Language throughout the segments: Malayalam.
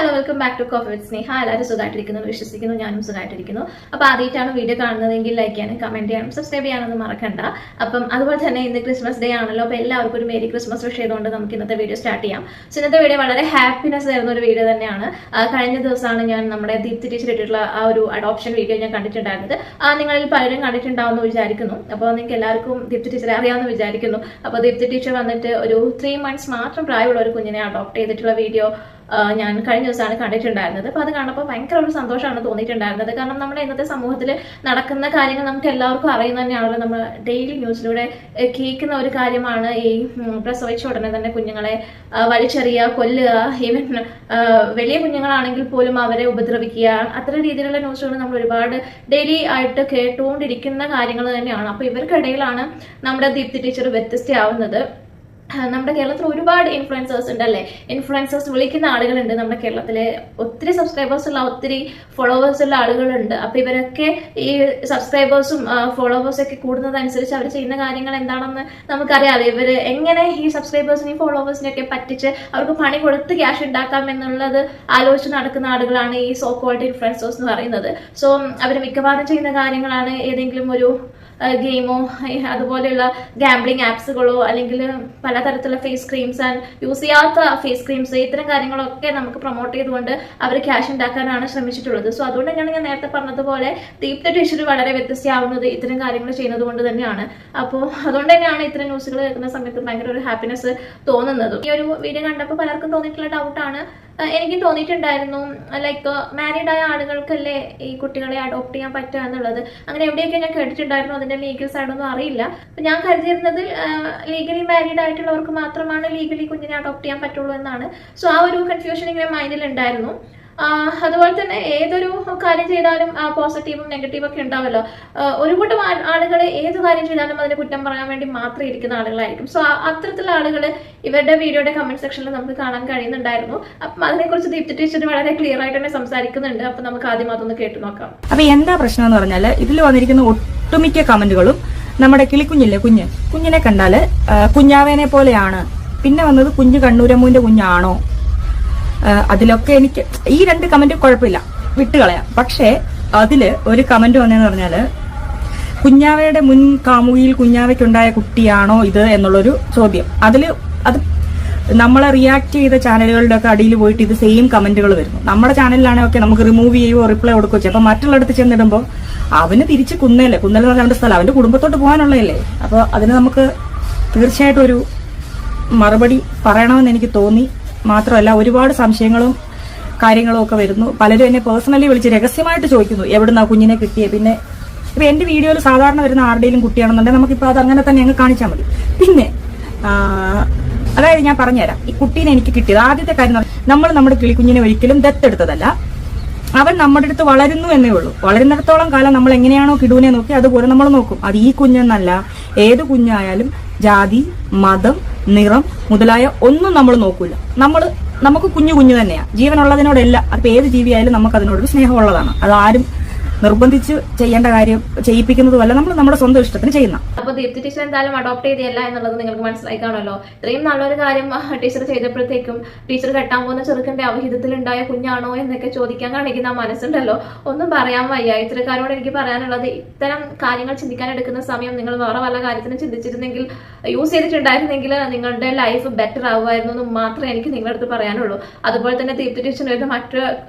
Hello welcome back to coffee with Sneha. എല്ലാവരും സുഖമായിട്ടിരിക്കുന്നു വിശ്വസിക്കുന്നു. ഞാനും സുഖമായിട്ടിരിക്കുന്നു. അപ്പോൾ ആദ്യമായിട്ടാണ് വീഡിയോ കാണുന്നതെങ്കിൽ ലൈക്ക് ചെയ്യാനും കമന്റ് ചെയ്യാനും സബ്സ്ക്രൈബ് ചെയ്യാനൊന്നും മറക്കണ്ട. അപ്പം അതുപോലെ തന്നെ ഇന്ന് ക്രിസ്മസ് ഡേ ആണല്ലോ. അപ്പോൾ എല്ലാവർക്കും ഒരു മേരി ക്രിസ്മസ് വിഷ് ചെയ്തുകൊണ്ട് നമുക്ക് ഇന്നത്തെ വീഡിയോ സ്റ്റാർട്ട് ചെയ്യാം. സോ ഇന്നത്തെ വീഡിയോ വളരെ ഹാപ്പിനെസ് തരുന്ന ഒരു വീഡിയോ തന്നെയാണ്. കഴിഞ്ഞ ദിവസമാണ് ഞാൻ നമ്മുടെ ദീപ്തി ടീച്ചർ ഇട്ടിട്ടുള്ള ആ ഒരു അഡോപ്ഷൻ വീഡിയോ ഞാൻ കണ്ടിട്ടുണ്ടായിരുന്നത്. നിങ്ങളിൽ പലരും കണ്ടിട്ടുണ്ടാവുമെന്ന് വിചാരിക്കുന്നു. അപ്പോൾ നിങ്ങൾക്ക് എല്ലാവർക്കും ദീപ്തി ടീച്ചറെ അറിയാമെന്ന് വിചാരിക്കുന്നു. അപ്പോൾ ദീപ്തി ടീച്ചർ വന്നിട്ട് ഒരു 3 months മാത്രം പ്രായമുള്ള ഒരു കുഞ്ഞിനെ അഡോപ്റ്റ് ചെയ്തിട്ടുള്ള വീഡിയോ ഞാൻ കഴിഞ്ഞ ദിവസമാണ് കണ്ടിട്ടുണ്ടായിരുന്നത്. അപ്പോൾ അത് കാണുമ്പോൾ ഭയങ്കര ഒരു സന്തോഷമാണ് തോന്നിയിട്ടുണ്ടായിരുന്നത്. കാരണം നമ്മുടെ ഇന്നത്തെ സമൂഹത്തിൽ നടക്കുന്ന കാര്യങ്ങൾ നമുക്ക് എല്ലാവർക്കും അറിയുന്ന തന്നെയാണല്ലോ. നമ്മൾ ഡെയിലി ന്യൂസിലൂടെ കേൾക്കുന്ന ഒരു കാര്യമാണ് ഈ പ്രസവിച്ച ഉടനെ തന്നെ കുഞ്ഞുങ്ങളെ വലിച്ചെറിയുക, കൊല്ലുക, ഈവൻ വലിയ കുഞ്ഞുങ്ങളാണെങ്കിൽ പോലും അവരെ ഉപദ്രവിക്കുക, അത്തരം രീതിയിലുള്ള ന്യൂസുകൾ നമ്മൾ ഒരുപാട് ഡെയിലി ആയിട്ട് കേട്ടുകൊണ്ടിരിക്കുന്ന കാര്യങ്ങൾ തന്നെയാണ്. അപ്പോൾ ഇവർക്കിടയിലാണ് നമ്മുടെ ദീപ്തി ടീച്ചർ വ്യത്യസ്തയാവുന്നത്. നമ്മുടെ കേരളത്തിൽ ഒരുപാട് ഇൻഫ്ലുവൻസേഴ്സ് ഉണ്ട് അല്ലേ. ഇൻഫ്ലുവൻസേഴ്സ് വിളിക്കുന്ന ആളുകളുണ്ട് നമ്മുടെ കേരളത്തിലെ. ഒത്തിരി സബ്സ്ക്രൈബേഴ്സ് ഉള്ള, ഒത്തിരി ഫോളോവേഴ്സ് ഉള്ള ആളുകളുണ്ട്. അപ്പൊ ഇവരൊക്കെ ഈ സബ്സ്ക്രൈബേഴ്സും ഫോളോവേഴ്സും ഒക്കെ കൂടുന്നതനുസരിച്ച് അവർ ചെയ്യുന്ന കാര്യങ്ങൾ എന്താണെന്ന് നമുക്കറിയാതെ. ഇവര് എങ്ങനെ ഈ സബ്സ്ക്രൈബേഴ്സിനെയും ഫോളോവേഴ്സിനെ ഒക്കെ പറ്റിച്ച് അവർക്ക് പണി കൊടുത്ത് ക്യാഷ് ഉണ്ടാക്കാം എന്നുള്ളത് ആലോചിച്ച് നടക്കുന്ന ആളുകളാണ് ഈ സോ കോൾഡ് ഇൻഫ്ലുവൻസേഴ്സ് എന്ന് പറയുന്നത്. സോ അവർ മിക്കവാറും ചെയ്യുന്ന കാര്യങ്ങളാണ് ഏതെങ്കിലും ഒരു ഗെയിമോ അതുപോലെയുള്ള ഗാംബ്ലിംഗ് ആപ്സുകളോ അല്ലെങ്കിൽ പലതരത്തിലുള്ള ഫേസ് ക്രീംസ് ആൻഡ് യൂസ് ചെയ്യാത്ത ഫേസ് ക്രീംസ്, ഇത്തരം കാര്യങ്ങളൊക്കെ നമുക്ക് പ്രൊമോട്ട് ചെയ്തുകൊണ്ട് അവർ ക്യാഷ് ഉണ്ടാക്കാനാണ് ശ്രമിച്ചിട്ടുള്ളത്. സോ അതുകൊണ്ട് തന്നെയാണ് ഞാൻ നേരത്തെ പറഞ്ഞതുപോലെ ദീപ്തി ടീച്ചർ വളരെ വ്യത്യസ്തയാവുന്നത് ഇത്തരം കാര്യങ്ങൾ ചെയ്യുന്നത് കൊണ്ട് തന്നെയാണ്. അപ്പോൾ അതുകൊണ്ട് തന്നെയാണ് ഇത്തരം ന്യൂസുകൾ കേൾക്കുന്ന സമയത്ത് ഭയങ്കര ഒരു ഹാപ്പിനെസ് തോന്നുന്നതും. ഈ ഒരു വീഡിയോ കണ്ടപ്പോൾ പലർക്കും തോന്നിയിട്ടുള്ള ഡൗട്ടാണ്, എനിക്കും തോന്നിയിട്ടുണ്ടായിരുന്നു. ലൈക്ക് മാരീഡ് ആയ ആളുകൾക്കല്ലേ ഈ കുട്ടികളെ അഡോപ്റ്റ് ചെയ്യാൻ പറ്റുക എന്നുള്ളത്. അങ്ങനെ എവിടെയൊക്കെ ഞാൻ കേട്ടിട്ടുണ്ടായിരുന്നു. അതിന്റെ ലീഗൽ സൈഡൊന്നും അറിയില്ല. അപ്പൊ ഞാൻ കരുതിയിരുന്നത് ലീഗലി മാരീഡ് ആയിട്ടുള്ളവർക്ക് മാത്രമാണ് ലീഗലി കുഞ്ഞിനെ അഡോപ്റ്റ് ചെയ്യാൻ പറ്റുള്ളൂ എന്നാണ്. സോ ആ ഒരു കൺഫ്യൂഷൻ ഇങ്ങനെ മൈൻഡിൽ ഉണ്ടായിരുന്നു. അതുപോലെ തന്നെ ഏതൊരു കാര്യം ചെയ്താലും പോസിറ്റീവും നെഗറ്റീവും ഒക്കെ ഉണ്ടാവല്ലോ. ഒരു കൂട്ടം ആളുകൾ ഏത് കാര്യം ചെയ്താലും അതിന് കുറ്റം പറയാൻ വേണ്ടി മാത്രം ഇരിക്കുന്ന ആളുകളായിരിക്കും. സോ അത്തരത്തിലുള്ള ആളുകൾ ഇവരുടെ വീഡിയോയുടെ കമന്റ് സെക്ഷനിൽ നമുക്ക് കാണാൻ കഴിയുന്നുണ്ടായിരുന്നു. അപ്പം അതിനെക്കുറിച്ച് ദീപ്തി ടീച്ചർ വളരെ ക്ലിയർ ആയിട്ട് തന്നെ സംസാരിക്കുന്നുണ്ട്. അപ്പൊ നമുക്ക് ആദ്യം അതൊന്ന് കേട്ടു നോക്കാം. അപ്പൊ എന്താ പ്രശ്നം എന്ന് പറഞ്ഞാല്, ഇതിൽ വന്നിരിക്കുന്ന ഒട്ടുമിക്ക കമന്റുകളും നമ്മുടെ കിളിക്കുഞ്ഞില്ലേ, കുഞ്ഞിനെ കണ്ടാല് കുഞ്ഞാവേനെ പോലെയാണ്. പിന്നെ വന്നത് കുഞ്ഞു കണ്ണൂരമ്മൂന്റെ കുഞ്ഞാണോ, അതിലൊക്കെ എനിക്ക് ഈ 2 കമന്റ് കുഴപ്പമില്ല, വിട്ടുകളയാം. പക്ഷെ അതില് ഒരു കമന്റ് വന്നതെന്ന് പറഞ്ഞാല്, കുഞ്ഞാവയുടെ മുൻ കാമുകിയിൽ കുഞ്ഞാവയ്ക്കുണ്ടായ കുട്ടിയാണോ ഇത് എന്നുള്ളൊരു ചോദ്യം. അത് നമ്മളെ റിയാക്ട് ചെയ്ത ചാനലുകളുടെ ഒക്കെ അടിയിൽ പോയിട്ട് ഇത് സെയിം കമന്റുകൾ വരുന്നു. നമ്മുടെ ചാനലിലാണെങ്കിൽ ഒക്കെ നമുക്ക് റിമൂവ് ചെയ്യുകയോ റിപ്ലൈ കൊടുക്കുകയോ ചെയ്യും. അപ്പൊ മറ്റുള്ളിടത്ത് ചെന്നിടുമ്പോൾ അവന് തിരിച്ച് കുന്നല്ലേ എന്ന് പറഞ്ഞ സ്ഥലം അവന്റെ കുടുംബത്തോട്ട് പോകാനുള്ളതല്ലേ. അപ്പൊ അതിന് നമുക്ക് തീർച്ചയായിട്ടും ഒരു മറുപടി പറയണമെന്ന് എനിക്ക് തോന്നി. മാത്രമല്ല ഒരുപാട് സംശയങ്ങളും കാര്യങ്ങളും ഒക്കെ വരുന്നു. പലരും എന്നെ പേഴ്സണലി വിളിച്ച് രഹസ്യമായിട്ട് ചോദിക്കുന്നു എവിടുന്നാ കുഞ്ഞിനെ കിട്ടിയേ. പിന്നെ ഇപ്പൊ എന്റെ വീഡിയോയിൽ സാധാരണ വരുന്ന ആരുടെയും കുട്ടിയാണെന്നുണ്ടെങ്കിൽ നമുക്കിപ്പോൾ അത് അങ്ങനെ തന്നെ അങ്ങ് കാണിച്ചാൽ മതി. പിന്നെ അതായത് ഞാൻ പറഞ്ഞുതരാം, ഈ കുട്ടീനെ എനിക്ക് കിട്ടിയത് ആദ്യത്തെ കാര്യം, നമ്മൾ നമ്മുടെ കിളിക്കുഞ്ഞിനെ ഒരിക്കലും ദത്തെടുത്തതല്ല. അവൻ നമ്മുടെ അടുത്ത് വളരുന്നു എന്നേ ഉള്ളൂ. വളരുന്നിടത്തോളം കാലം നമ്മൾ എങ്ങനെയാണോ കിടുവിനെ നോക്കി അതുപോലെ നമ്മൾ നോക്കും. അത് ഈ കുഞ്ഞെന്നല്ല, ഏത് കുഞ്ഞായാലും ജാതി, മതം, നിറം മുതലായ ഒന്നും നമ്മൾ നോക്കൂല. നമുക്ക് കുഞ്ഞു തന്നെയാ. ജീവനുള്ളതിനോടെല്ലാം, അതിപ്പോ ഏത് ജീവിയായാലും നമുക്ക് അതിനോടൊരു സ്നേഹമുള്ളതാണ്. അത് ആരും നിർബന്ധിച്ച് ചെയ്യേണ്ട കാര്യം ചെയ്യിപ്പിക്കുന്നതുമല്ല, നമ്മൾ നമ്മുടെ സ്വന്തം ഇഷ്ടത്തിന് ചെയ്യുന്ന. അപ്പൊ ദീപ്തി ടീച്ചർ എന്തായാലും അഡോപ്റ്റ് ചെയ്തല്ല എന്നുള്ളത് നിങ്ങൾക്ക് മനസ്സിലായി കാണുമല്ലോ. ഇത്രയും നല്ലൊരു കാര്യം ടീച്ചർ ചെയ്തപ്പോഴത്തേക്കും ടീച്ചർ കെട്ടാൻ പോകുന്ന ചെറുക്കന്റെ അവിഹിതത്തിലുണ്ടായ കുഞ്ഞാണോ എന്നൊക്കെ ചോദിക്കാൻ കാണിക്കുന്ന മനസ്സുണ്ടല്ലോ, ഒന്നും പറയാൻ വയ്യ. ഇത്തരക്കാരോട് എനിക്ക് പറയാനുള്ളത്, ഇത്തരം കാര്യങ്ങൾ ചിന്തിക്കാൻ എടുക്കുന്ന സമയം നിങ്ങൾ വേറെ വല്ല കാര്യത്തിനും ചിന്തിച്ചിരുന്നെങ്കിൽ, യൂസ് ചെയ്തിട്ടുണ്ടായിരുന്നെങ്കിൽ നിങ്ങളുടെ ലൈഫ് ബെറ്റർ ആവുമായിരുന്നു എന്ന് മാത്രമേ എനിക്ക് നിങ്ങളുടെ അടുത്ത് പറയാനുള്ളൂ. അതുപോലെ തന്നെ ദീപ്തി ടീച്ചറിന് വരുന്ന മറ്റു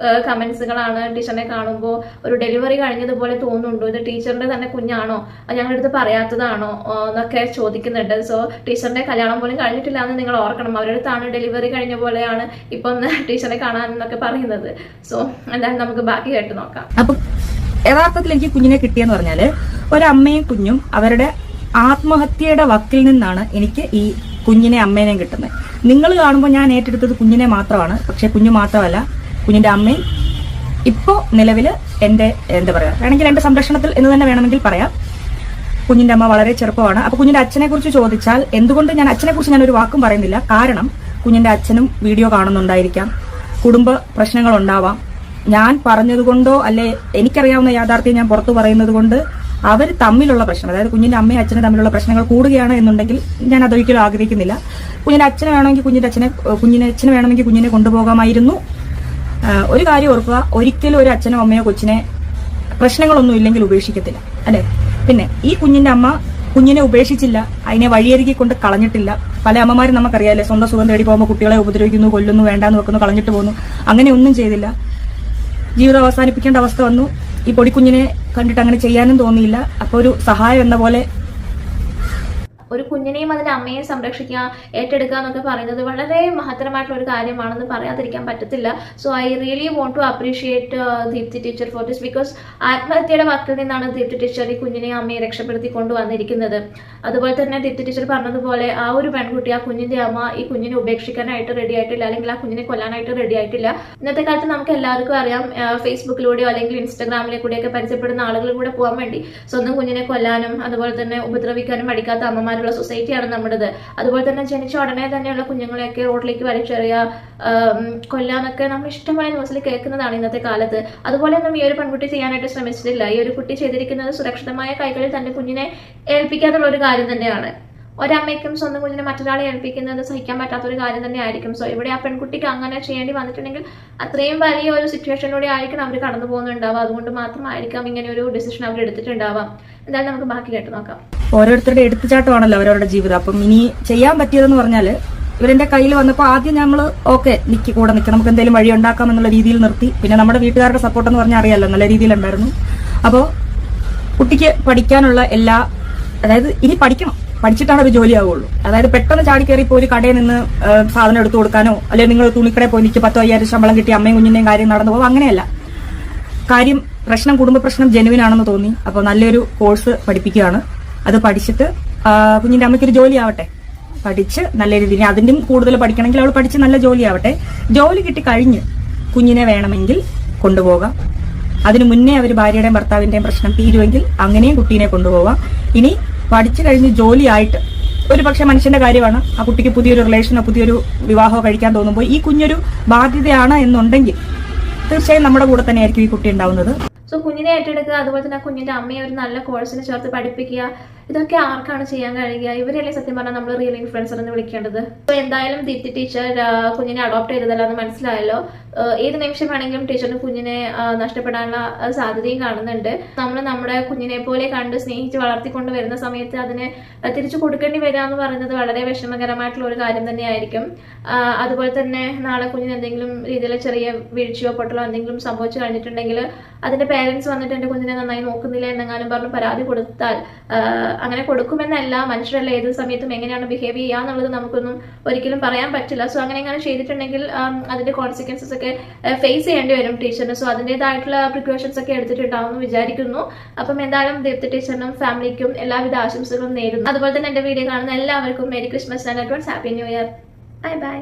കമന്റ്സുകളാണ്, ടീച്ചറിനെ കാണുമ്പോൾ ഒരു ഡെലിവറി കഴിഞ്ഞതുപോലെ തോന്നുന്നുണ്ടോ, ഇത് ടീച്ചറിന്റെ തന്നെ കുഞ്ഞാണോ, ഞങ്ങളുടെ അടുത്ത് പറയാത്തതാണോ എന്നൊക്കെ ചോദിക്കുന്നുണ്ട്. സോ ടീച്ചറിന്റെ കല്യാണം പോലും കഴിഞ്ഞിട്ടില്ല എന്ന് നിങ്ങൾ ഓർക്കണം. അവരുടെ അടുത്താണ് ഡെലിവറി കഴിഞ്ഞ പോലെയാണ് ഇപ്പം ടീച്ചറിനെ കാണാൻ എന്നൊക്കെ പറയുന്നത്. സോ എന്തായാലും നമുക്ക് ബാക്കി കേട്ട് നോക്കാം. അപ്പൊ യഥാർത്ഥത്തിൽ എനിക്ക് കുഞ്ഞിനെ കിട്ടിയെന്ന് പറഞ്ഞാല്, ഒരമ്മയും കുഞ്ഞും അവരുടെ ആത്മഹത്യയുടെ വക്കിൽ നിന്നാണ് എനിക്ക് ഈ കുഞ്ഞിനെ അമ്മേനെയും കിട്ടുന്നത്. നിങ്ങൾ കാണുമ്പോൾ ഞാൻ ഏറ്റെടുത്തത് കുഞ്ഞിനെ മാത്രമാണ്. പക്ഷെ കുഞ്ഞു മാത്രമല്ല, കുഞ്ഞിന്റെ അമ്മയും ഇപ്പോ നിലവില് എന്റെ എന്താ പറയാ, വേണമെങ്കിൽ എന്റെ സംരക്ഷണത്തിൽ എന്ന് തന്നെ വേണമെങ്കിൽ പറയാം. കുഞ്ഞിന്റെ അമ്മ വളരെ ചെറുപ്പമാണ്. അപ്പൊ കുഞ്ഞിന്റെ അച്ഛനെ കുറിച്ച് ചോദിച്ചാൽ, എന്തുകൊണ്ട് ഞാൻ അച്ഛനെ കുറിച്ച് ഞാൻ ഒരു വാക്കും പറയുന്നില്ല. കാരണം കുഞ്ഞിന്റെ അച്ഛനും വീഡിയോ കാണുന്നുണ്ടായിരിക്കാം, കുടുംബ പ്രശ്നങ്ങൾ ഉണ്ടാവാം. ഞാൻ പറഞ്ഞതുകൊണ്ടോ അല്ലെ എനിക്കറിയാവുന്ന യാഥാർത്ഥ്യം ഞാൻ പുറത്തു പറയുന്നത് കൊണ്ട് അവർ തമ്മിലുള്ള പ്രശ്നം, അതായത് കുഞ്ഞിന്റെ അമ്മയും അച്ഛനും തമ്മിലുള്ള പ്രശ്നങ്ങൾ കൂടുകയാണ് എന്നുണ്ടെങ്കിൽ ഞാൻ അതൊരിക്കലും ആഗ്രഹിക്കുന്നില്ല. കുഞ്ഞിന്റെ അച്ഛന് വേണമെങ്കിൽ കുഞ്ഞിന്റെ അച്ഛനെ വേണമെങ്കിൽ കുഞ്ഞിനെ കൊണ്ടുപോകാമായിരുന്നു. ഒരു കാര്യം ഓർക്കുക, ഒരിക്കലും ഒരു അച്ഛനോ അമ്മയോ കൊച്ചിനെ പ്രശ്നങ്ങളൊന്നും ഇല്ലെങ്കിൽ ഉപേക്ഷിക്കത്തില്ല, അല്ലെ? പിന്നെ ഈ കുഞ്ഞിന്റെ അമ്മ കുഞ്ഞിനെ ഉപേക്ഷിച്ചില്ല, അതിനെ വഴിയരികെ കൊണ്ട് കളഞ്ഞിട്ടില്ല. പല അമ്മമാരും നമുക്കറിയാലേ, സ്വന്തം സുഖം തേടി പോകുമ്പോൾ കുട്ടികളെ ഉപദ്രവിക്കുന്നു, കൊല്ലുന്നു, വേണ്ടാന്ന് വെക്കുന്നു, കളഞ്ഞിട്ട് പോകുന്നു. അങ്ങനെ ഒന്നും ചെയ്തില്ല. ജീവിതം അവസാനിപ്പിക്കേണ്ട അവസ്ഥ വന്നു. ഈ പൊടിക്കുഞ്ഞിനെ കണ്ടിട്ട് അങ്ങനെ ചെയ്യാനും തോന്നിയില്ല. അപ്പൊ ഒരു സഹായം എന്ന പോലെ ഒരു കുഞ്ഞിനെയും അതിന്റെ അമ്മയെയും സംരക്ഷിക്കുക, ഏറ്റെടുക്കുക എന്നൊക്കെ പറയുന്നത് വളരെ മഹത്തരമായിട്ടുള്ള ഒരു കാര്യമാണെന്ന് പറയാതിരിക്കാൻ പറ്റത്തില്ല. So I really want to appreciate Deepthi teacher for this, because ആത്മഹത്യയുടെ വാക്കിൽ നിന്നാണ് ദീപ്തി ടീച്ചർ ഈ കുഞ്ഞിനെയും അമ്മയെ രക്ഷപ്പെടുത്തി കൊണ്ടുവന്നിരിക്കുന്നത്. അതുപോലെ തന്നെ ദീപ്തി ടീച്ചർ പറഞ്ഞതുപോലെ ആ ഒരു പെൺകുട്ടി, ആ കുഞ്ഞിന്റെ അമ്മ ഈ കുഞ്ഞിനെ ഉപേക്ഷിക്കാനായിട്ട് റെഡി ആയിട്ടില്ല, അല്ലെങ്കിൽ ആ കുഞ്ഞിനെ കൊല്ലാനായിട്ട് റെഡി ആയിട്ടില്ല. ഇന്നത്തെ കാലത്ത് നമുക്ക് എല്ലാവർക്കും അറിയാം, ഫേസ്ബുക്കിലൂടെയോ അല്ലെങ്കിൽ ഇൻസ്റ്റാഗ്രാമിലെ കൂടെയൊക്കെ പരിചയപ്പെടുന്ന ആളുകൾ കൂടെ പോകാൻ വേണ്ടി സ്വന്തം കുഞ്ഞിനെ കൊല്ലാനും അതുപോലെ തന്നെ ഉപദ്രവിക്കാനും പഠിക്കാത്ത അമ്മമാർ സൊസൈറ്റിയാണ് നമ്മുടേത്. അതുപോലെ തന്നെ ജനിച്ച ഉടനെ തന്നെയുള്ള കുഞ്ഞുങ്ങളെയൊക്കെ റോഡിലേക്ക് വലിച്ചെറിയുക, കൊല്ലാനൊക്കെ നമ്മൾ ഇഷ്ടംപോലെ ന്യൂസിൽ കേൾക്കുന്നതാണ് ഇന്നത്തെ കാലത്ത്. അതുപോലെയൊന്നും ഈ ഒരു പെൺകുട്ടി ചെയ്യാനായിട്ട് ശ്രമിച്ചിട്ടില്ല. ഈ ഒരു കുട്ടി ചെയ്തിരിക്കുന്നത് സുരക്ഷിതമായ കൈകളിൽ തന്റെ കുഞ്ഞിനെ ഏൽപ്പിക്കാതുള്ള ഒരു കാര്യം തന്നെയാണ്. ഒരമ്മയ്ക്കും സ്വന്തം കുഞ്ഞിനെ മറ്റൊരാളെ ഏൽപ്പിക്കുന്നത് സഹിക്കാൻ പറ്റാത്തൊരു കാര്യം തന്നെ ആയിരിക്കും. സോ ഇവിടെ ആ പെൺകുട്ടിക്ക് അങ്ങനെ ചെയ്യേണ്ടി വന്നിട്ടുണ്ടെങ്കിൽ അത്രയും വലിയ ഒരു സിറ്റുവേഷനിലൂടെ ആയിരിക്കും അവർ കടന്നു പോകുന്നുണ്ടാവുക. അതുകൊണ്ട് മാത്രമായിരിക്കാം ഇങ്ങനെ ഒരു ഡിസിഷൻ അവർ എടുത്തിട്ടുണ്ടാവാം. എന്തായാലും നമുക്ക് ബാക്കി കേട്ട് നോക്കാം. ഓരോരുത്തരുടെ എടുത്തുചാട്ടമാണല്ലോ അവരവരുടെ ജീവിതം. അപ്പം ഇനി ചെയ്യാൻ പറ്റിയതെന്ന് പറഞ്ഞാല്, ഇവരെന്റെ കയ്യിൽ വന്നപ്പോൾ ആദ്യം നമ്മൾ ഓക്കെ കൂടെ നിൽക്കാം, നമുക്ക് എന്തെങ്കിലും വഴി ഉണ്ടാക്കാം എന്നുള്ള രീതിയിൽ നിർത്തി. പിന്നെ നമ്മുടെ വീട്ടുകാരുടെ സപ്പോർട്ട് എന്ന് പറഞ്ഞാൽ അറിയാലോ, നല്ല രീതിയിലുണ്ടായിരുന്നു. അപ്പോൾ കുട്ടിക്ക് പഠിക്കാനുള്ള എല്ലാ, അതായത് ഇനി പഠിച്ചിട്ടാണ് ഒരു ജോലിയാവുള്ളൂ. അതായത് പെട്ടെന്ന് ചാടി കയറി ഇപ്പോൾ ഒരു കടയിൽ നിന്ന് സാധനം എടുത്തു കൊടുക്കാനോ, അല്ലെങ്കിൽ നിങ്ങൾ തുണിക്കടയിൽ പോയി എനിക്ക് 10,000 ശമ്പളം കിട്ടി അമ്മയും കുഞ്ഞിന്റെയും കാര്യം നടന്നു പോകും, അങ്ങനെയല്ല. കാര്യം കുടുംബ പ്രശ്നം ജെനുവിൻ ആണെന്ന് തോന്നി. അപ്പോൾ നല്ലൊരു കോഴ്സ് പഠിപ്പിക്കുകയാണ്. അത് പഠിച്ചിട്ട് കുഞ്ഞിന്റെ അമ്മയ്ക്കൊരു ജോലിയാവട്ടെ, പഠിച്ച് നല്ല രീതിയിൽ, അതിന്റെയും കൂടുതൽ പഠിക്കണമെങ്കിൽ അവൾ പഠിച്ച് നല്ല ജോലിയാവട്ടെ. ജോലി കിട്ടി കഴിഞ്ഞ് കുഞ്ഞിനെ വേണമെങ്കിൽ കൊണ്ടുപോകാം. അതിനു മുന്നേ അവർ ഭാര്യയുടെയും ഭർത്താവിന്റെയും പ്രശ്നം തീരുമെങ്കിൽ അങ്ങനെയും കുട്ടീനെ കൊണ്ടുപോകാം. ഇനി പഠിച്ചു കഴിഞ്ഞ് ജോലിയായിട്ട്, ഒരു പക്ഷെ മനുഷ്യന്റെ കാര്യമാണ്, ആ കുട്ടിക്ക് പുതിയൊരു റിലേഷനോ പുതിയൊരു വിവാഹമോ കഴിക്കാൻ തോന്നുമ്പോൾ ഈ കുഞ്ഞൊരു ബാധ്യതയാണ് എന്നുണ്ടെങ്കിൽ തീർച്ചയായും നമ്മുടെ കൂടെ തന്നെയായിരിക്കും ഈ കുട്ടി ഉണ്ടാവുന്നത്. സോ കുഞ്ഞിനെ ഏറ്റെടുക്കുക, അതുപോലെ തന്നെ കുഞ്ഞിന്റെ അമ്മയെ ഒരു നല്ല കോഴ്സിന് ചേർത്ത് പഠിപ്പിക്കുക. ഇതൊക്കെ ആർക്കാണ് ചെയ്യാൻ കഴിയുക? ഇവരല്ലേ സത്യം പറഞ്ഞാൽ നമ്മൾ റിയൽ ഇൻഫ്ലുവൻസർ എന്ന് വിളിക്കേണ്ടത്. സോ എന്തായാലും ദീപ്തി ടീച്ചർ കുഞ്ഞിനെ അഡോപ്റ്റ് ചെയ്തതല്ല എന്ന് മനസ്സിലായല്ലോ. ഏത് നിമിഷം വേണമെങ്കിലും ടീച്ചറിന് കുഞ്ഞിനെ നഷ്ടപ്പെടാനുള്ള സാധ്യതയും കാണുന്നുണ്ട്. നമ്മൾ നമ്മുടെ കുഞ്ഞിനെ പോലെ കണ്ട് സ്നേഹിച്ച് വളർത്തിക്കൊണ്ട് വരുന്ന സമയത്ത് അതിനെ തിരിച്ചു കൊടുക്കേണ്ടി വരിക എന്ന് പറയുന്നത് വളരെ വിഷമകരമായിട്ടുള്ള ഒരു കാര്യം തന്നെയായിരിക്കും. അതുപോലെ തന്നെ നാളെ കുഞ്ഞിന് എന്തെങ്കിലും രീതിയിൽ ചെറിയ വീഴ്ചയോ പൊട്ടലോ എന്തെങ്കിലും സംഭവിച്ചു കഴിഞ്ഞിട്ടുണ്ടെങ്കിൽ അതിന്റെ പേരൻസ് വന്നിട്ട് എന്റെ കുഞ്ഞിനെ നന്നായി നോക്കുന്നില്ല എന്നെങ്ങാനും പറഞ്ഞ് പരാതി കൊടുത്താൽ, അങ്ങനെ കൊടുക്കുമെന്നല്ല, മനുഷ്യരല്ല ഏത് സമയത്തും എങ്ങനെയാണ് ബിഹേവ് ചെയ്യുക എന്നുള്ളത് നമുക്കൊന്നും ഒരിക്കലും പറയാൻ പറ്റില്ല. സോ അങ്ങനെ ചെയ്തിട്ടുണ്ടെങ്കിൽ അതിന്റെ കോൺസിക്വൻസസ് ഒക്കെ ഫേസ് ചെയ്യേണ്ടി വരും ടീച്ചറിന്. സോ അതിൻ്റെതായിട്ടുള്ള പ്രിക്കോഷൻസ് ഒക്കെ എടുത്തിട്ടുണ്ടാവും എന്ന് വിചാരിക്കുന്നു. അപ്പം എന്തായാലും ദീപ്തി ടീച്ചറിനും ഫാമിലിക്കും എല്ലാവിധ ആശംസകളും നേരുന്നു. അതുപോലെ തന്നെ എന്റെ വീഡിയോ കാണുന്ന എല്ലാവർക്കും merry Christmas and advance happy new year. Bye bye.